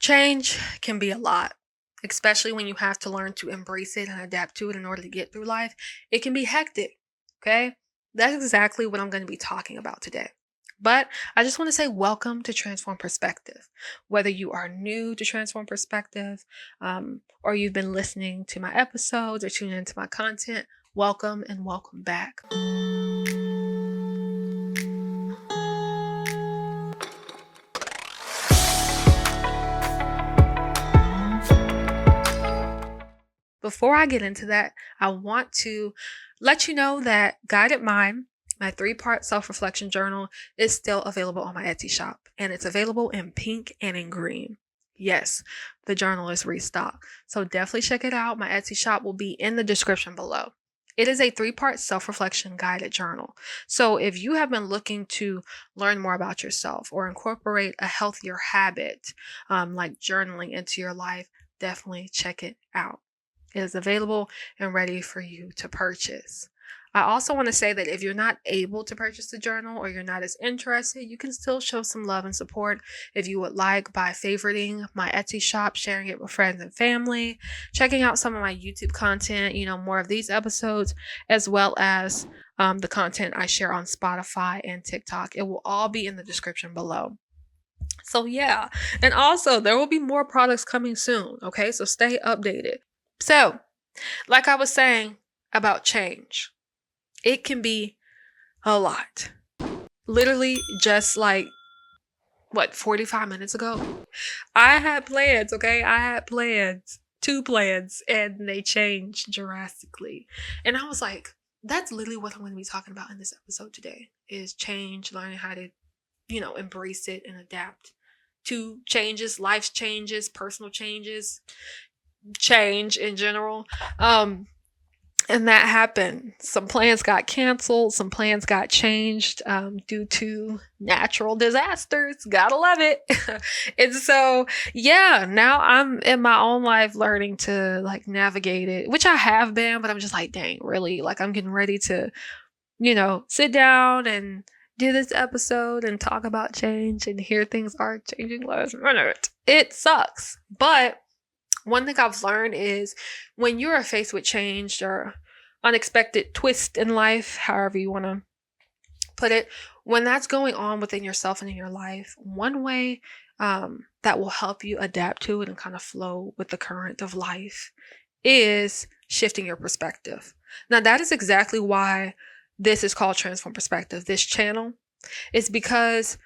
Change can be a lot, especially when you have to learn to embrace it and adapt to it in order to get through life. It can be hectic, okay? That's exactly what I'm going to be talking about today. But I just want to say welcome to Transform Perspective. Whether you are new to Transform Perspective, or you've been listening to my episodes or tuning into my content, welcome and welcome back. Before I get into that, I want to let you know that Guided Mind, my 3-part self-reflection journal, is still available on my Etsy shop, and it's available in pink and in green. Yes, the journal is restocked, so definitely check it out. My Etsy shop will be in the description below. It is a 3-part self-reflection guided journal. So if you have been looking to learn more about yourself or incorporate a healthier habit, like journaling into your life, definitely check it out. It is available and ready for you to purchase. I also want to say that if you're not able to purchase the journal or you're not as interested, you can still show some love and support if you would like by favoriting my Etsy shop, sharing it with friends and family, checking out some of my YouTube content, more of these episodes, as well as the content I share on Spotify and TikTok. It will all be in the description below. So yeah, and also there will be more products coming soon, okay? So stay updated. So, like I was saying about change, it can be a lot. Literally just like, 45 minutes ago? I had plans, okay? I had plans, 2 plans, and they changed drastically. And I was like, that's literally what I'm going to be talking about in this episode today, is change, learning how to, embrace it and adapt to changes, life changes, personal changes, change in general. And that happened. Some plans got canceled, some plans got changed due to natural disasters. Gotta love it. And so yeah, now I'm in my own life learning to navigate it, which I have been, but I'm just like, dang, really? I'm getting ready to sit down and do this episode and talk about change, and here things are changing last minute. It sucks, but one thing I've learned is when you're faced with change or unexpected twist in life, however you want to put it, when that's going on within yourself and in your life, one way that will help you adapt to it and kind of flow with the current of life is shifting your perspective. Now, that is exactly why this is called Transform Perspective. This channel is because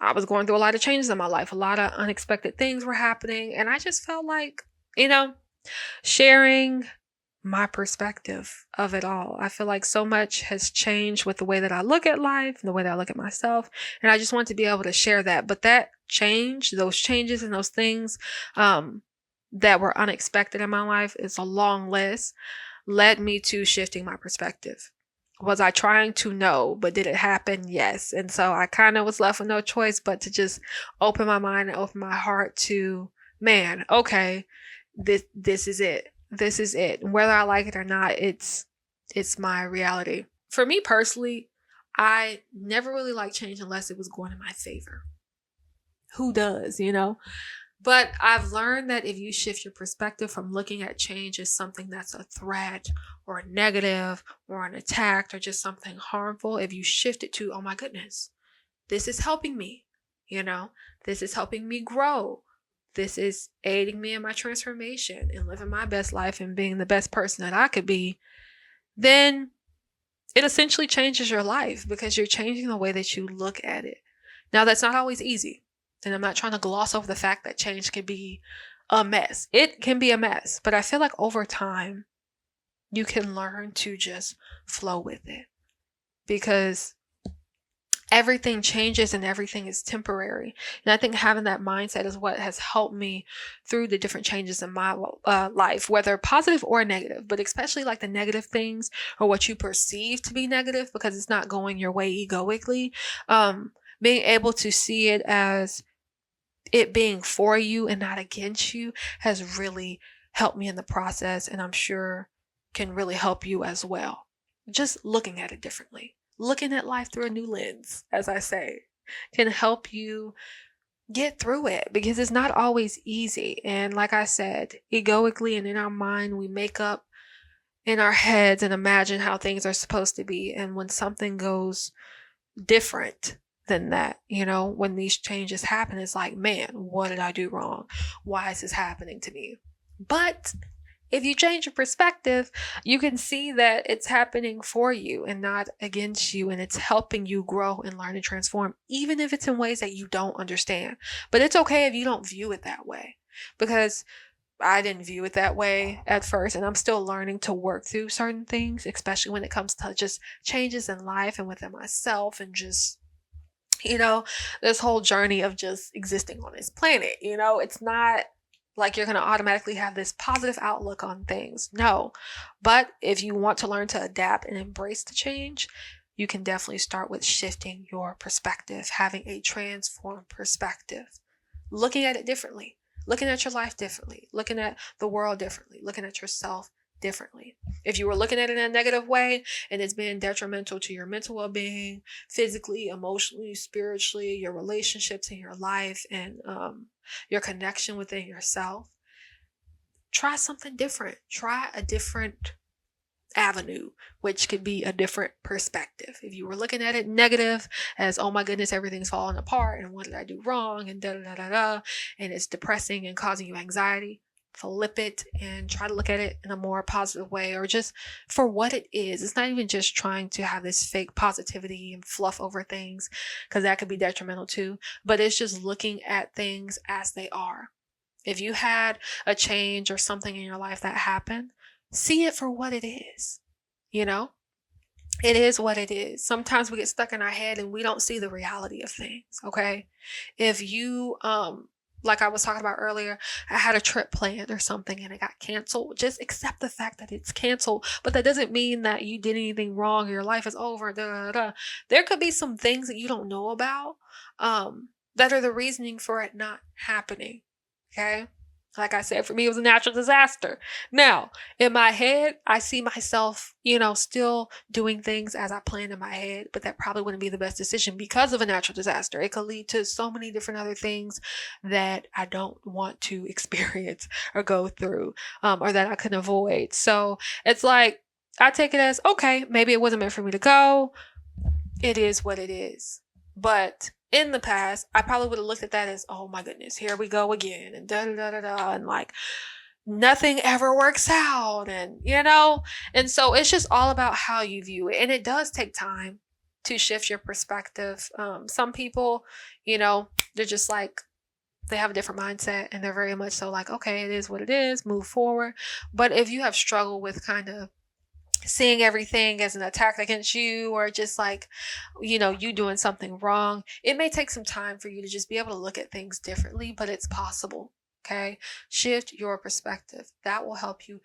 I was going through a lot of changes in my life. A lot of unexpected things were happening, and I just felt like, sharing my perspective of it all. I feel like so much has changed with the way that I look at life and the way that I look at myself. And I just want to be able to share that. But that change, those changes and those things that were unexpected in my life, is a long list, led me to shifting my perspective. Was I trying to? No, but did it happen? Yes. And so I kind of was left with no choice but to just open my mind and open my heart to, man, okay, this is it. This is it. Whether I like it or not, it's my reality. For me personally, I never really liked change unless it was going in my favor. Who does, But I've learned that if you shift your perspective from looking at change as something that's a threat or a negative or an attack or just something harmful, if you shift it to, oh my goodness, this is helping me, this is helping me grow. This is aiding me in my transformation and living my best life and being the best person that I could be, then it essentially changes your life because you're changing the way that you look at it. Now, that's not always easy. And I'm not trying to gloss over the fact that change can be a mess. It can be a mess, but I feel like over time, you can learn to just flow with it because everything changes and everything is temporary. And I think having that mindset is what has helped me through the different changes in my life, whether positive or negative, but especially the negative things or what you perceive to be negative because it's not going your way egoically. Being able to see it as it being for you and not against you has really helped me in the process, and I'm sure can really help you as well. Just looking at it differently. Looking at life through a new lens, as I say, can help you get through it, because it's not always easy. And like I said, egoically and in our mind, we make up in our heads and imagine how things are supposed to be. And when something goes different than that, when these changes happen, it's like, man, what did I do wrong? Why is this happening to me? But if you change your perspective, you can see that it's happening for you and not against you, and it's helping you grow and learn and transform, even if it's in ways that you don't understand. But it's okay if you don't view it that way, because I didn't view it that way at first, and I'm still learning to work through certain things, especially when it comes to just changes in life and within myself, and just, this whole journey of just existing on this planet. It's not like you're going to automatically have this positive outlook on things. No. But if you want to learn to adapt and embrace the change, you can definitely start with shifting your perspective, having a transformed perspective, looking at it differently, looking at your life differently, looking at the world differently, looking at yourself differently. If you were looking at it in a negative way and it's been detrimental to your mental well-being, physically, emotionally, spiritually, your relationships in your life, and your connection within yourself, try something different. Try a different avenue, which could be a different perspective. If you were looking at it negative, as, oh my goodness, everything's falling apart and what did I do wrong, and da da da da, and it's depressing and causing you anxiety, flip it and try to look at it in a more positive way, or just for what it is. It's not even just trying to have this fake positivity and fluff over things, because that could be detrimental too, but it's just looking at things as they are. If you had a change or something in your life that happened, see it for what it is. It is what it is. Sometimes we get stuck in our head and we don't see the reality of things. Okay. If you, like I was talking about earlier, I had a trip planned or something and it got canceled. Just accept the fact that it's canceled, but that doesn't mean that you did anything wrong or your life is over. There could be some things that you don't know about, that are the reasoning for it not happening. Okay. Like I said, for me, it was a natural disaster. Now, in my head, I see myself, still doing things as I planned in my head, but that probably wouldn't be the best decision because of a natural disaster. It could lead to so many different other things that I don't want to experience or go through, or that I can avoid. So it's like, I take it as, okay, maybe it wasn't meant for me to go. It is what it is. But in the past, I probably would have looked at that as, oh my goodness, here we go again, and da da da da da, and like nothing ever works out, and and so it's just all about how you view it, and it does take time to shift your perspective. Some people, they're just like, they have a different mindset, and they're very much so like, okay, it is what it is, move forward. But if you have struggled with kind of seeing everything as an attack against you, or just like, you doing something wrong, it may take some time for you to just be able to look at things differently, but it's possible. Okay. Shift your perspective. That will help you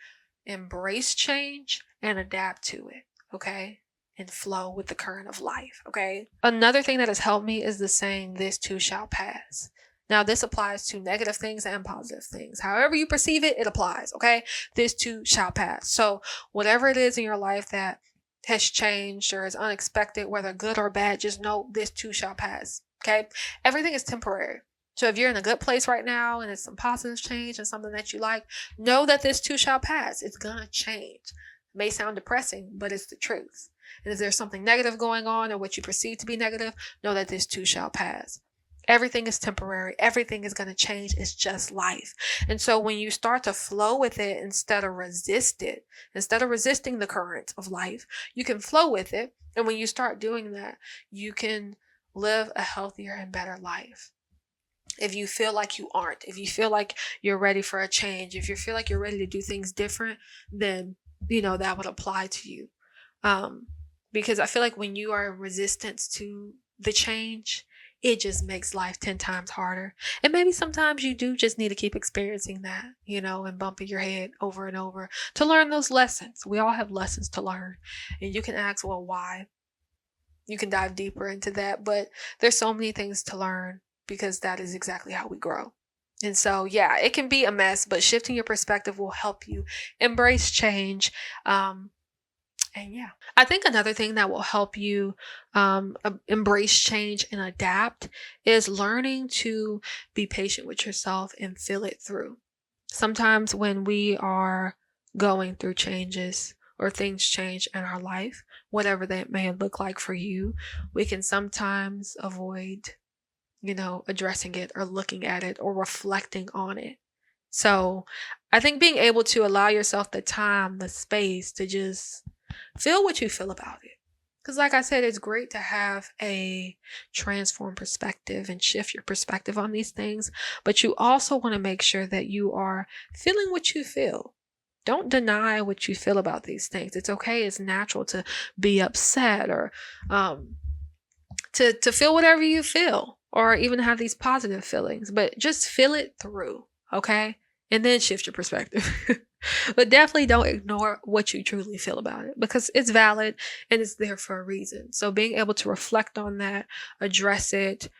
embrace change and adapt to it. Okay. And flow with the current of life. Okay. Another thing that has helped me is the saying, this too shall pass. Now, this applies to negative things and positive things. However you perceive it, it applies, okay? This too shall pass. So whatever it is in your life that has changed or is unexpected, whether good or bad, just know this too shall pass, okay? Everything is temporary. So if you're in a good place right now and it's some positive change and something that you like, know that this too shall pass. It's gonna change. It may sound depressing, but it's the truth. And if there's something negative going on or what you perceive to be negative, know that this too shall pass. Everything is temporary. Everything is going to change. It's just life. And so when you start to flow with it instead of resist it, instead of resisting the current of life, you can flow with it. And when you start doing that, you can live a healthier and better life. If you feel like you aren't, if you feel like you're ready for a change, if you feel like you're ready to do things different, then, that would apply to you. Because I feel like when you are in resistance to the change, it just makes life 10 times harder. And maybe sometimes you do just need to keep experiencing that, and bumping your head over and over to learn those lessons. We all have lessons to learn. And you can ask, well, why? You can dive deeper into that. But there's so many things to learn, because that is exactly how we grow. And so, yeah, it can be a mess, but shifting your perspective will help you embrace change, And yeah, I think another thing that will help you embrace change and adapt is learning to be patient with yourself and feel it through. Sometimes when we are going through changes or things change in our life, whatever that may look like for you, we can sometimes avoid, addressing it or looking at it or reflecting on it. So I think being able to allow yourself the time, the space to just feel what you feel about it. Because, like I said, it's great to have a transformed perspective and shift your perspective on these things. But you also want to make sure that you are feeling what you feel. Don't deny what you feel about these things. It's okay. It's natural to be upset or to feel whatever you feel or even have these positive feelings. But just feel it through, okay? And then shift your perspective. But definitely don't ignore what you truly feel about it because it's valid and it's there for a reason. So being able to reflect on that, address it,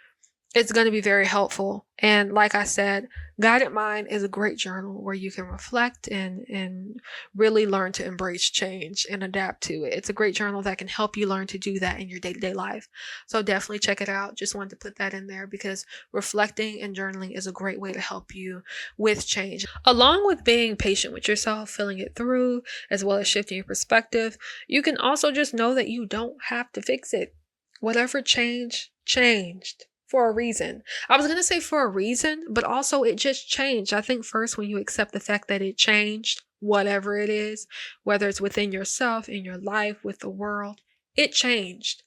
it's going to be very helpful. And like I said, Guided Mind is a great journal where you can reflect and really learn to embrace change and adapt to it. It's a great journal that can help you learn to do that in your day-to-day life. So definitely check it out. Just wanted to put that in there because reflecting and journaling is a great way to help you with change. Along with being patient with yourself, feeling it through, as well as shifting your perspective, you can also just know that you don't have to fix it. Whatever changed for a reason. I was going to say for a reason, but also it just changed. I think first when you accept the fact that it changed, whatever it is, whether it's within yourself, in your life, with the world, it changed.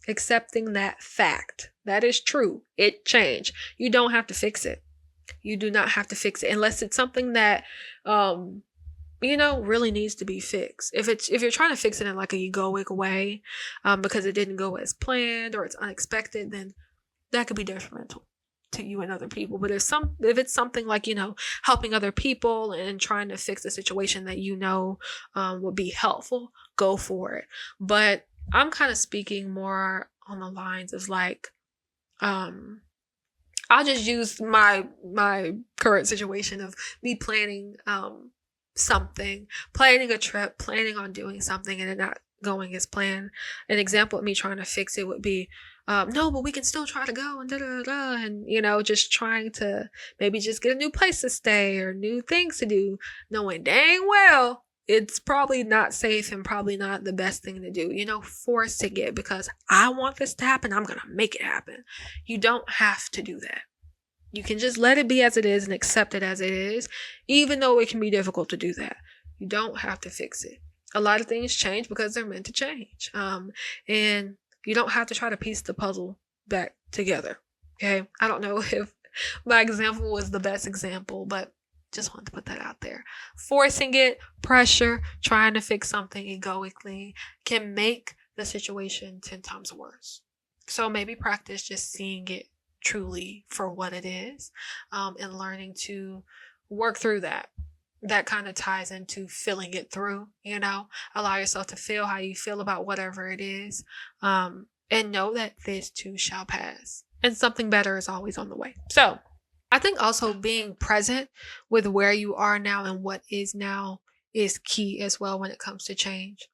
Accepting that fact. That is true. It changed. You don't have to fix it. You do not have to fix it unless it's something that really needs to be fixed. If you're trying to fix it in like a egoic way, because it didn't go as planned or it's unexpected, then that could be detrimental to you and other people. But if it's something like, helping other people and trying to fix a situation that would be helpful, go for it. But I'm kind of speaking more on the lines of like, I'll just use my current situation of me planning something, planning a trip, planning on doing something and it not going as planned. An example of me trying to fix it would be, no, but we can still try to go and da da da, and just trying to maybe just get a new place to stay or new things to do, knowing dang well it's probably not safe and probably not the best thing to do. Forcing it because I want this to happen, I'm gonna make it happen. You don't have to do that. You can just let it be as it is and accept it as it is, even though it can be difficult to do that. You don't have to fix it. A lot of things change because they're meant to change. And you don't have to try to piece the puzzle back together. Okay. I don't know if my example was the best example, but just wanted to put that out there. Forcing it, pressure, trying to fix something egoically can make the situation 10 times worse. So maybe practice just seeing it truly for what it is, and learning to work through that. That kind of ties into feeling it through, allow yourself to feel how you feel about whatever it is, and know that this too shall pass and something better is always on the way. So I think also being present with where you are now and what is now is key as well when it comes to change.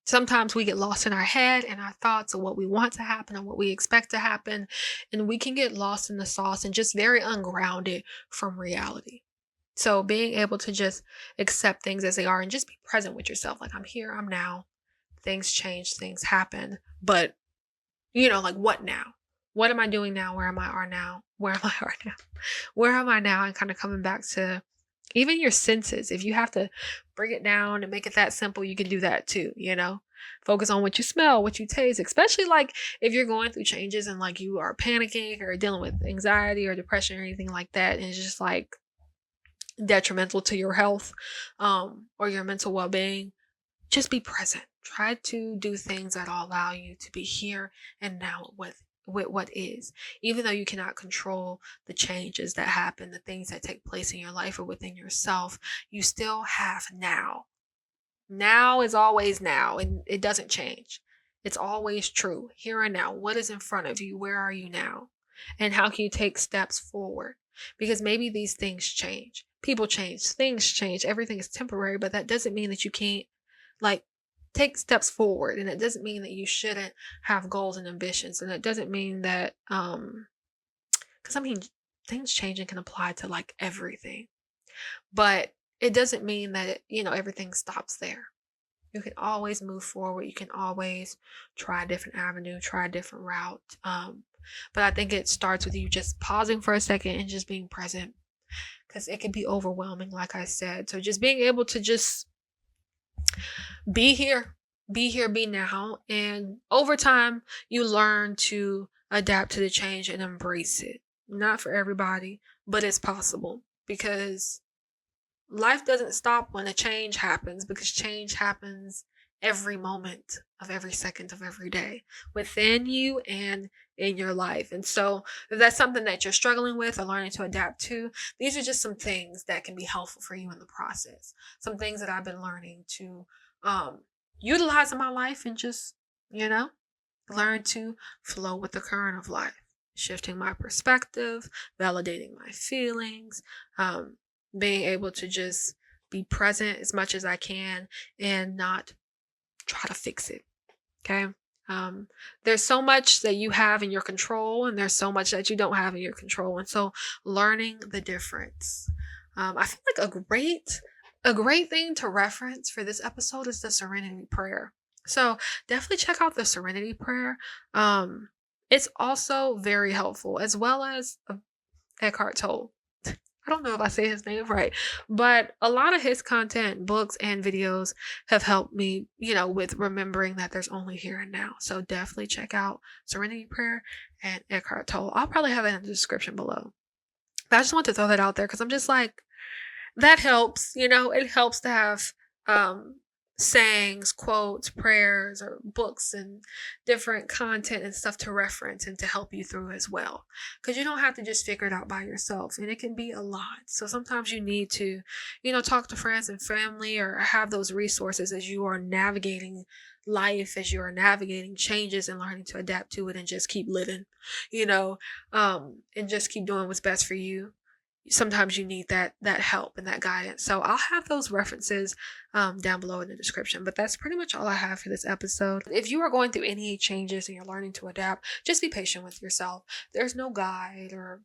Sometimes we get lost in our head and our thoughts of what we want to happen and what we expect to happen. And we can get lost in the sauce and just very ungrounded from reality. So being able to just accept things as they are and just be present with yourself. Like, I'm here, I'm now. Things change, things happen. But, like, what now? What am I doing now? Where am I are now? Where am I are now? Where am I now? And kind of coming back to even your senses. If you have to bring it down and make it that simple, you can do that too, Focus on what you smell, what you taste, especially like if you're going through changes and like you are panicking or dealing with anxiety or depression or anything like that, and it's just like detrimental to your health, or your mental well-being. Just be present. Try to do things that will allow you to be here and now with what is. Even though you cannot control the changes that happen, the things that take place in your life or within yourself, you still have now. Now is always now, and it doesn't change. It's always true. Here and now. What is in front of you? Where are you now? And how can you take steps forward? Because maybe these things change. People change. Things change. Everything is temporary, but that doesn't mean that you can't, like, take steps forward. And it doesn't mean that you shouldn't have goals and ambitions. And it doesn't mean that, because I mean, things changing can apply to like everything, but it doesn't mean that, everything stops there. You can always move forward. You can always try a different avenue, try a different route. But I think it starts with you just pausing for a second and just being present, because it can be overwhelming, like I said. So just being able to just be here, be now. And over time, you learn to adapt to the change and embrace it. Not for everybody, but it's possible, because life doesn't stop when a change happens, because change happens every moment of every second of every day within you and in your life. And so if that's something that you're struggling with or learning to adapt to, these are just some things that can be helpful for you in the process. Some things that I've been learning to utilize in my life, and just, learn to flow with the current of life, shifting my perspective, validating my feelings, being able to just be present as much as I can and not try to fix it. Okay. There's so much that you have in your control, and there's so much that you don't have in your control. And so learning the difference. I feel like a great thing to reference for this episode is the Serenity Prayer. So definitely check out the Serenity Prayer. It's also very helpful, as well as Eckhart Tolle. I don't know if I say his name right, but a lot of his content, books and videos have helped me, with remembering that there's only here and now. So definitely check out Serenity Prayer and Eckhart Tolle. I'll probably have it in the description below. But I just want to throw that out there, because I'm just like, that helps. It helps to have sayings, quotes, prayers, or books and different content and stuff to reference and to help you through as well. Because you don't have to just figure it out by yourself, and it can be a lot. So sometimes you need to, talk to friends and family, or have those resources as you are navigating life, as you are navigating changes and learning to adapt to it, and just keep living, and just keep doing what's best for you. Sometimes you need that help and that guidance. So I'll have those references down below in the description. But that's pretty much all I have for this episode. If you are going through any changes and you're learning to adapt, just be patient with yourself. There's no guide or,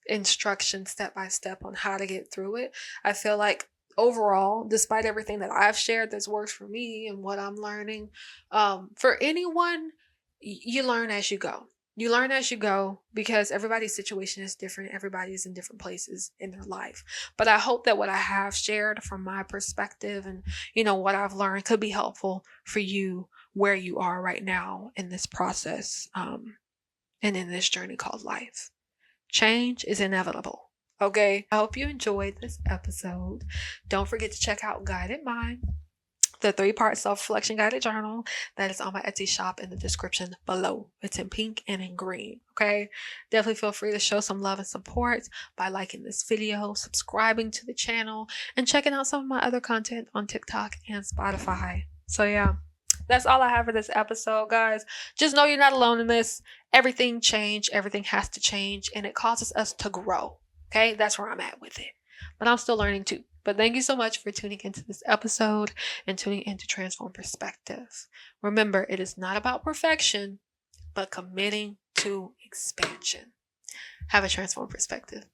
instruction step by step on how to get through it. I feel like overall, despite everything that I've shared that's worked for me and what I'm learning, for anyone, you learn as you go. You learn as you go, because everybody's situation is different. Everybody's in different places in their life. But I hope that what I have shared from my perspective and, what I've learned could be helpful for you where you are right now in this process, and in this journey called life. Change is inevitable. Okay. I hope you enjoyed this episode. Don't forget to check out Guided Mind, the 3-part self-reflection guided journal that is on my Etsy shop in the description below. It's in pink and in green. Okay. Definitely feel free to show some love and support by liking this video, subscribing to the channel, and checking out some of my other content on TikTok and Spotify. So yeah, that's all I have for this episode, guys. Just know you're not alone in this. Everything changed. Everything has to change, and it causes us to grow. Okay. That's where I'm at with it. But I'm still learning too. But thank you so much for tuning into this episode and tuning into Transform Perspective. Remember, it is not about perfection, but committing to expansion. Have a transformed perspective.